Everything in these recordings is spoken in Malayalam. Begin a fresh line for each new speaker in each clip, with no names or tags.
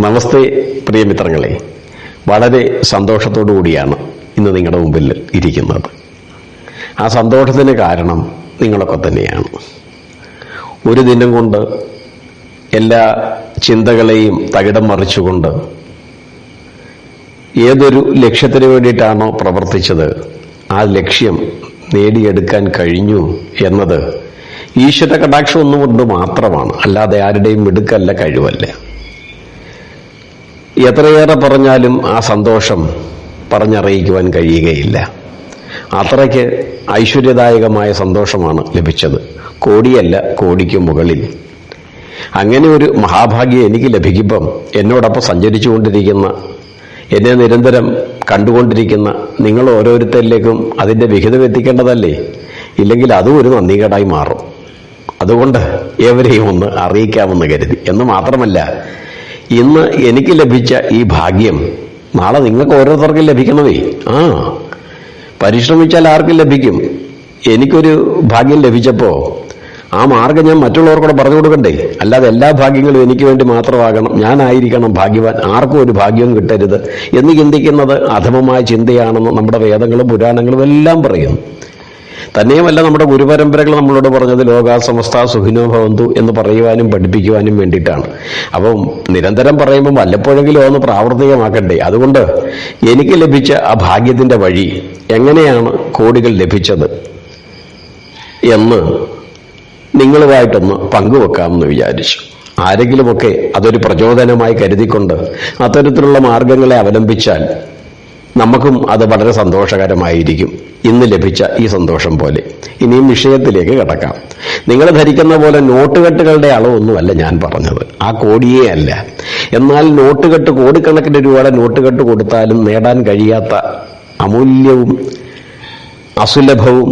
നമസ്തേ പ്രിയമിത്രങ്ങളെ, വളരെ സന്തോഷത്തോടു കൂടിയാണ് ഇന്ന് നിങ്ങളുടെ മുമ്പിൽ ഇരിക്കുന്നത്. ആ സന്തോഷത്തിന് കാരണം നിങ്ങളൊക്കെ തന്നെയാണ്. ഒരു ദിനം കൊണ്ട് എല്ലാ ചിന്തകളെയും തകിടം മറിച്ചുകൊണ്ട് ഏതൊരു ലക്ഷ്യത്തിന് വേണ്ടിയിട്ടാണോ പ്രവർത്തിച്ചത് ആ ലക്ഷ്യം നേടിയെടുക്കാൻ കഴിഞ്ഞു എന്നത് ഈശ്വര കടാക്ഷം ഒന്നുകൊണ്ട് മാത്രമാണ്, അല്ലാതെ ആരുടെയും മിടുക്കല്ല, കഴിവല്ല. എത്രയേറെ പറഞ്ഞാലും ആ സന്തോഷം പറഞ്ഞറിയിക്കുവാൻ കഴിയുകയില്ല. അത്രയ്ക്ക് ഐശ്വര്യദായകമായ സന്തോഷമാണ് ലഭിച്ചത്. കോടിയല്ല, കോടിക്ക് മുകളിൽ. അങ്ങനെ ഒരു മഹാഭാഗ്യം എനിക്ക് ലഭിക്കുമ്പം എന്നോടൊപ്പം സഞ്ചരിച്ചുകൊണ്ടിരിക്കുന്ന, എന്നെ നിരന്തരം കണ്ടുകൊണ്ടിരിക്കുന്ന നിങ്ങൾ ഓരോരുത്തരിലേക്കും അതിൻ്റെ വിഹിതം എത്തിക്കേണ്ടതല്ലേ? ഇല്ലെങ്കിൽ അതും ഒരു നന്ദികേടായി മാറും. അതുകൊണ്ട് ഏവരെയും ഒന്ന് അറിയിക്കാമെന്ന് കരുതി. എന്ന് മാത്രമല്ല, ഇന്ന് എനിക്ക് ലഭിച്ച ഈ ഭാഗ്യം നാളെ നിങ്ങൾക്ക് ഓരോരുത്തർക്കും ലഭിക്കണമേ. പരിശ്രമിച്ചാൽ ആർക്കും ലഭിക്കും. എനിക്കൊരു ഭാഗ്യം ലഭിച്ചപ്പോൾ ആ മാർഗം ഞാൻ മറ്റുള്ളവർക്കൂടെ പറഞ്ഞു കൊടുക്കണ്ടേ? അല്ലാതെ എല്ലാ ഭാഗ്യങ്ങളും എനിക്ക് വേണ്ടി മാത്രമാകണം, ഞാനായിരിക്കണം ഭാഗ്യവാൻ, ആർക്കും ഒരു ഭാഗ്യവും കിട്ടരുത് എന്ന് ചിന്തിക്കുന്നത് അധമമായ ചിന്തയാണെന്ന് നമ്മുടെ വേദങ്ങളും പുരാണങ്ങളും എല്ലാം പറയുന്നു. തന്നെയുമല്ല, നമ്മുടെ ഗുരുപരമ്പരകൾ നമ്മളോട് പറഞ്ഞത് ലോകാ സമസ്ത സുഖിനോ ഭവന്തു എന്ന് പറയുവാനും പഠിപ്പിക്കുവാനും വേണ്ടിയിട്ടാണ്. അപ്പം നിരന്തരം പറയുമ്പോൾ വല്ലപ്പോഴെങ്കിലും ഒന്ന് പ്രാവർത്തികമാക്കണ്ടേ? അതുകൊണ്ട് എനിക്ക് ലഭിച്ച ആ ഭാഗ്യത്തിൻ്റെ വഴി, എങ്ങനെയാണ് കോടികൾ ലഭിച്ചത് എന്ന് നിങ്ങളുമായിട്ടൊന്ന് പങ്കുവെക്കാമെന്ന് വിചാരിച്ചു. ആരെങ്കിലുമൊക്കെ അതൊരു പ്രചോദനമായി കരുതിക്കൊണ്ട് അത്തരത്തിലുള്ള മാർഗങ്ങളെ അവലംബിച്ചാൽ നമുക്കും അത് വളരെ സന്തോഷകരമായിരിക്കും. ഇന്ന് ലഭിച്ച ഈ സന്തോഷം പോലെ. ഇനിയും വിഷയത്തിലേക്ക് കടക്കാം. നിങ്ങൾ ധരിക്കുന്ന പോലെ നോട്ടുകെട്ടുകളുടെ അളവൊന്നുമല്ല ഞാൻ പറഞ്ഞത്, ആ കോടിയേ അല്ല. എന്നാൽ നോട്ടുകെട്ട്, കോടിക്കണക്കിന് രൂപയുടെ നോട്ടുകെട്ട് കൊടുത്താലും നേടാൻ കഴിയാത്ത അമൂല്യവും അസുലഭവും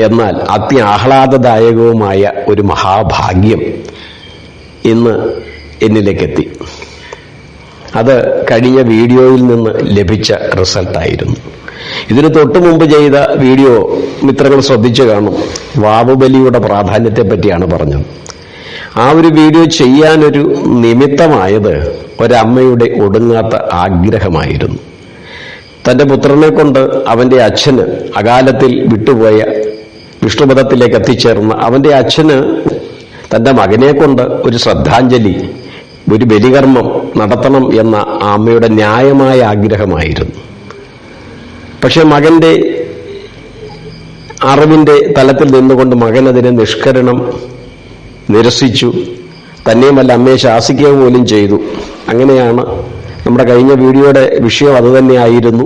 എന്നാൽ അത്യാഹ്ലാദദായകവുമായ ഒരു മഹാഭാഗ്യം ഇന്ന് എന്നിലേക്കെത്തി. അത് കഴിഞ്ഞ വീഡിയോയിൽ നിന്ന് ലഭിച്ച റിസൾട്ടായിരുന്നു. ഇതിന് തൊട്ടു മുമ്പ് ചെയ്ത വീഡിയോ മിത്രങ്ങൾ ശ്രദ്ധിച്ചു കാണും. വാവുബലിയുടെ പ്രാധാന്യത്തെ പറ്റിയാണ് പറഞ്ഞത്. ആ ഒരു വീഡിയോ ചെയ്യാനൊരു നിമിത്തമായത് ഒരമ്മയുടെ ഒടുങ്ങാത്ത ആഗ്രഹമായിരുന്നു. തൻ്റെ പുത്രനെ കൊണ്ട് അവൻ്റെ അച്ഛന്, അകാലത്തിൽ വിട്ടുപോയ വിഷ്ണുപദത്തിലേക്ക് എത്തിച്ചേർന്ന അവൻ്റെ അച്ഛന് തൻ്റെ മകനെ കൊണ്ട് ഒരു ശ്രദ്ധാഞ്ജലി, ഒരു ബലികർമ്മം നടത്തണം എന്ന ആ അമ്മയുടെ ന്യായമായ ആഗ്രഹമായിരുന്നു. പക്ഷെ മകന്റെ അറിവിന്റെ തലത്തിൽ നിന്നുകൊണ്ട് മകൻ അതിനെ നിഷ്കരണം നിരസിച്ചു. തന്നെയുമല്ല, അമ്മയെ ശാസിക്കുക പോലും ചെയ്തു. അങ്ങനെയാണ് നമ്മുടെ കഴിഞ്ഞ വീഡിയോയുടെ വിഷയം അതുതന്നെയായിരുന്നു.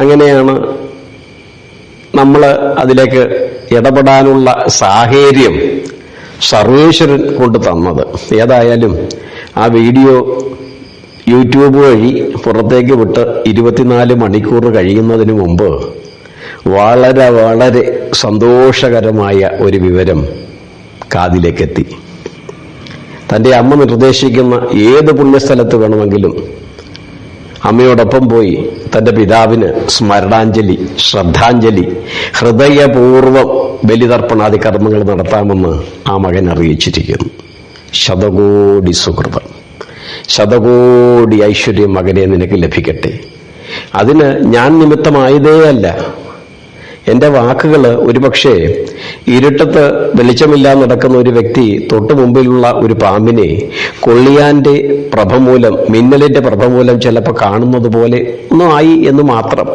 അങ്ങനെയാണ് നമ്മൾ അതിലേക്ക് ഇടപെടാനുള്ള സാഹചര്യം സർവേശ്വരൻ കൊണ്ട് തന്നത്. ഏതായാലും ആ വീഡിയോ യൂട്യൂബ് വഴി പുറത്തേക്ക് വിട്ട് 24 മണിക്കൂർ കഴിയുന്നതിന് മുമ്പ് വളരെ വളരെ സന്തോഷകരമായ ഒരു വിവരം കാതിലേക്കെത്തി. തൻ്റെ അമ്മ നിർദ്ദേശിക്കുന്ന ഏത് പുണ്യസ്ഥലത്ത് വേണമെങ്കിലും അമ്മയോടൊപ്പം പോയി തൻ്റെ പിതാവിന് സ്മരണാഞ്ജലി, ശ്രദ്ധാഞ്ജലി, ഹൃദയപൂർവ്വം ബലിതർപ്പണാദി കർമ്മങ്ങൾ നടത്താമെന്ന് ആ മകൻ അറിയിച്ചിരിക്കുന്നു. ശതകോടി സുഹൃതം, ശതകോടി ഐശ്വര്യം മകനെ നിനക്ക് ലഭിക്കട്ടെ. അതിന് ഞാൻ നിമിത്തമായതേ അല്ല. എൻ്റെ വാക്കുകൾ ഒരുപക്ഷെ ഇരുട്ടത്ത് വെളിച്ചമില്ലാതെ നടക്കുന്ന ഒരു വ്യക്തി തൊട്ടു മുമ്പിലുള്ള ഒരു പാമ്പിനെ കൊള്ളിയാൻ്റെ പ്രഭമൂലം, മിന്നലിൻ്റെ പ്രഭമൂലം ചിലപ്പോൾ കാണുന്നത് പോലെ ഒന്നും ആയി എന്ന് മാത്രം.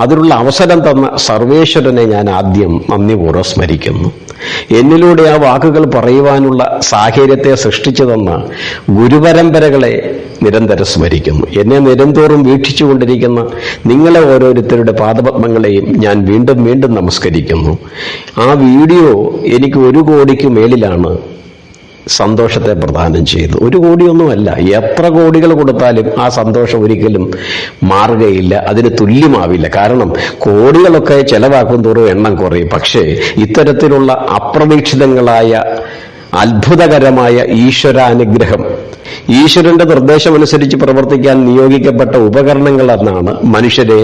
അതിനുള്ള അവസരം തന്ന സർവേശ്വരനെ ഞാൻ ആദ്യം നന്ദിപൂർവ്വം സ്മരിക്കുന്നു. എന്നിലൂടെ ആ വാക്കുകൾ പറയുവാനുള്ള സാഹചര്യത്തെ സൃഷ്ടിച്ചു തന്ന ഗുരുപരമ്പരകളെ നിരന്തരം സ്മരിക്കുന്നു. എന്നെ നിരന്തോറും വീക്ഷിച്ചുകൊണ്ടിരിക്കുന്ന നിങ്ങളെ ഓരോരുത്തരുടെ പാദപത്മങ്ങളെയും ഞാൻ വീണ്ടും വീണ്ടും നമസ്കരിക്കുന്നു. ആ വീഡിയോ എനിക്ക് 1 കോടിക്ക് മേലിലാണ് സന്തോഷത്തെ പ്രദാനം ചെയ്തു. 1 കോടിയൊന്നുമല്ല, എത്ര കോടികൾ കൊടുത്താലും ആ സന്തോഷം ഒരിക്കലും മാറുകയില്ല, അതിന് തുല്യമാവില്ല. കാരണം കോടികളൊക്കെ ചെലവാക്കും തോറും എണ്ണം കുറയും. പക്ഷേ ഇത്തരത്തിലുള്ള അപ്രതീക്ഷിതങ്ങളായ അത്ഭുതകരമായ ഈശ്വരാനുഗ്രഹം, ഈശ്വരന്റെ നിർദ്ദേശമനുസരിച്ച് പ്രവർത്തിക്കാൻ നിയോഗിക്കപ്പെട്ട ഉപകരണങ്ങൾ എന്നാണ് മനുഷ്യരെ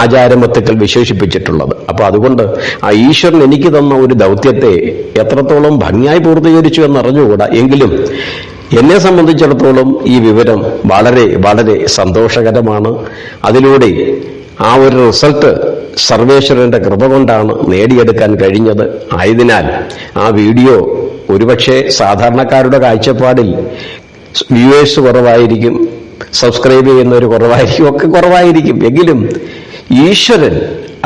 ആചാരമത്തുക്കൾ വിശേഷിപ്പിച്ചിട്ടുള്ളത്. അപ്പൊ അതുകൊണ്ട് ആ ഈശ്വരൻ എനിക്ക് തന്ന ഒരു ദൗത്യത്തെ എത്രത്തോളം ഭംഗിയായി പൂർത്തീകരിച്ചു എന്നറിഞ്ഞുകൂടാ. എങ്കിലും എന്നെ സംബന്ധിച്ചിടത്തോളം ഈ വിവരം വളരെ വളരെ സന്തോഷകരമാണ്. അതിലൂടെ ആ ഒരു റിസൾട്ട് സർവേശ്വരന്റെ കൃപ കൊണ്ടാണ് നേടിയെടുക്കാൻ കഴിഞ്ഞത്. ആയതിനാൽ ആ വീഡിയോ ഒരുപക്ഷെ സാധാരണക്കാരുടെ കാഴ്ചപ്പാടിൽ വ്യൂവേഴ്സ് കുറവായിരിക്കും, സബ്സ്ക്രൈബ് ചെയ്യുന്നവർ കുറവായിരിക്കും, ഒക്കെ കുറവായിരിക്കും. എങ്കിലും ഈശ്വരൻ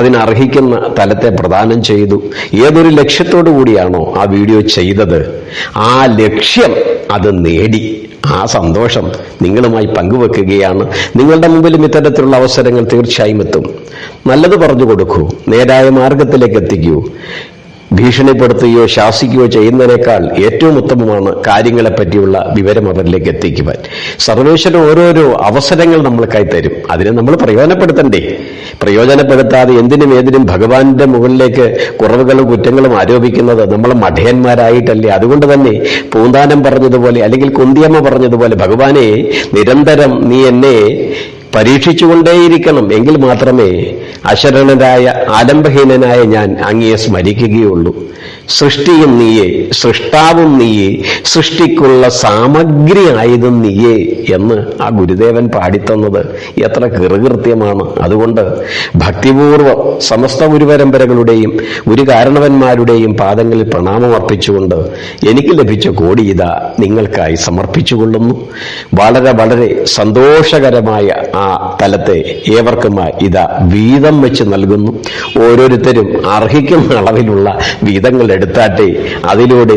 അതിനർഹിക്കുന്ന തലത്തെ പ്രദാനം ചെയ്തു. ഏതൊരു ലക്ഷ്യത്തോടു കൂടിയാണോ ആ വീഡിയോ ചെയ്തത്, ആ ലക്ഷ്യം അത് നേടി. ആ സന്തോഷം നിങ്ങളുമായി പങ്കുവെക്കുകയാണ്. നിങ്ങളുടെ മുമ്പിലും ഇത്തരത്തിലുള്ള അവസരങ്ങൾ തീർച്ചയായും എത്തും. നല്ലത് പറഞ്ഞു കൊടുക്കൂ, നേരായ മാർഗത്തിലേക്ക് എത്തിക്കൂ. ഭീഷണിപ്പെടുത്തുകയോ ശാസിക്കുകയോ ചെയ്യുന്നതിനേക്കാൾ ഏറ്റവും ഉത്തമമാണ് കാര്യങ്ങളെപ്പറ്റിയുള്ള വിവരം അവരിലേക്ക് എത്തിക്കുവാൻ. സർവേശ്വരൻ ഓരോരോ അവസരങ്ങൾ നമ്മൾക്കായി തരും. അതിനെ നമ്മൾ പ്രയോജനപ്പെടുത്തണ്ടേ? പ്രയോജനപ്പെടുത്താതെ എന്തിനും ഏതിനും ഭഗവാന്റെ മുകളിലേക്ക് കുറവുകളും കുറ്റങ്ങളും ആരോപിക്കുന്നത് നമ്മൾ മഠയന്മാരായിട്ടല്ലേ? അതുകൊണ്ട് തന്നെ പൂന്താനം പറഞ്ഞതുപോലെ, അല്ലെങ്കിൽ കുന്തിയമ്മ പറഞ്ഞതുപോലെ, ഭഗവാനെ നിരന്തരം നീ എന്നെ പരീക്ഷിച്ചുകൊണ്ടേയിരിക്കണം, എങ്കിൽ മാത്രമേ അശരണനായ ആലംബഹീനനായ ഞാൻ അങ്ങയെ സ്മരിക്കുകയുള്ളൂ. സൃഷ്ടിയും നീയേ, സൃഷ്ടാവും നീയേ, സൃഷ്ടിക്കുള്ള സാമഗ്രി ആയതും നീയേ എന്ന് ആ ഗുരുദേവൻ പാടിത്തന്നത് എത്ര കൃതകൃത്യമാണ്. അതുകൊണ്ട് ഭക്തിപൂർവം സമസ്ത ഗുരുപരമ്പരകളുടെയും ഗുരുകാരണവന്മാരുടെയും പാദങ്ങളിൽ പ്രണാമം അർപ്പിച്ചുകൊണ്ട് എനിക്ക് ലഭിച്ച കോടി ഇതാ നിങ്ങൾക്കായി സമർപ്പിച്ചുകൊള്ളുന്നു. വളരെ വളരെ സന്തോഷകരമായ ആ തലത്തെ ഏവർക്കുമായി ഇതാ വീതം വെച്ച് നൽകുന്നു. ഓരോരുത്തരും അർഹിക്കുന്ന അളവിലുള്ള വീതങ്ങൾ എടുത്താട്ടെ, അതിലൂടെ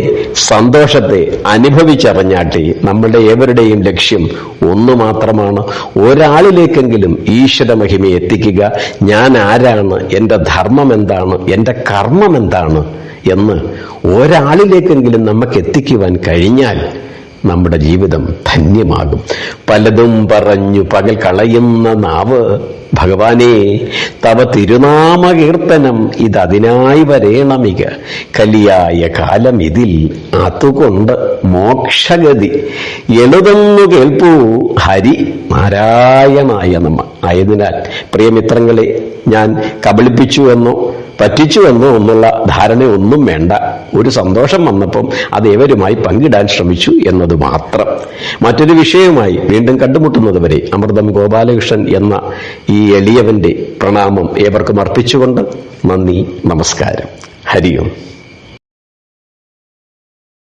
സന്തോഷത്തെ അനുഭവിച്ചറിഞ്ഞാട്ടെ. നമ്മളുടെ ഏവരുടെയും ലക്ഷ്യം ഒന്നു മാത്രമാണ്, ഒരാളിലേക്കെങ്കിലും ഈശ്വര മഹിമയെ എത്തിക്കുക. ഞാൻ ആരാണ്, എൻ്റെ ധർമ്മം എന്താണ്, എൻ്റെ കർമ്മം എന്താണ് എന്ന് ഒരാളിലേക്കെങ്കിലും നമുക്ക് എത്തിക്കുവാൻ കഴിഞ്ഞാൽ നമ്മുടെ ജീവിതം ധന്യമാകും. പലതും പറഞ്ഞു പകൽ കളയുന്ന നാവ്, ഭഗവാനെ തവ തിരുനാമ കീർത്തനം ഇതതിനായി വരേണമിക, കലിയായ കാലം ഇതിൽ അതുകൊണ്ട് മോക്ഷഗതി എളുതെന്നു കേൾപ്പൂ ഹരി നാരായണായ നമ. ആയതിനാൽ പ്രിയമിത്രങ്ങളെ, ഞാൻ കബളിപ്പിച്ചു എന്നോ പറ്റിച്ചു എന്നോ ഒന്നുള്ള ധാരണയൊന്നും വേണ്ട. ഒരു സന്തോഷം വന്നപ്പം അത് ഏവരുമായി പങ്കിടാൻ ശ്രമിച്ചു എന്നത് മാത്രം. മറ്റൊരു വിഷയവുമായി വീണ്ടും കണ്ടുമുട്ടുന്നത് വരെ അമൃതം ഗോപാലകൃഷ്ണൻ എന്ന ഈ എളിയവന്റെ പ്രണാമം ഏവർക്കും അർപ്പിച്ചുകൊണ്ട് നന്ദി, നമസ്കാരം. ഹരി ഓം.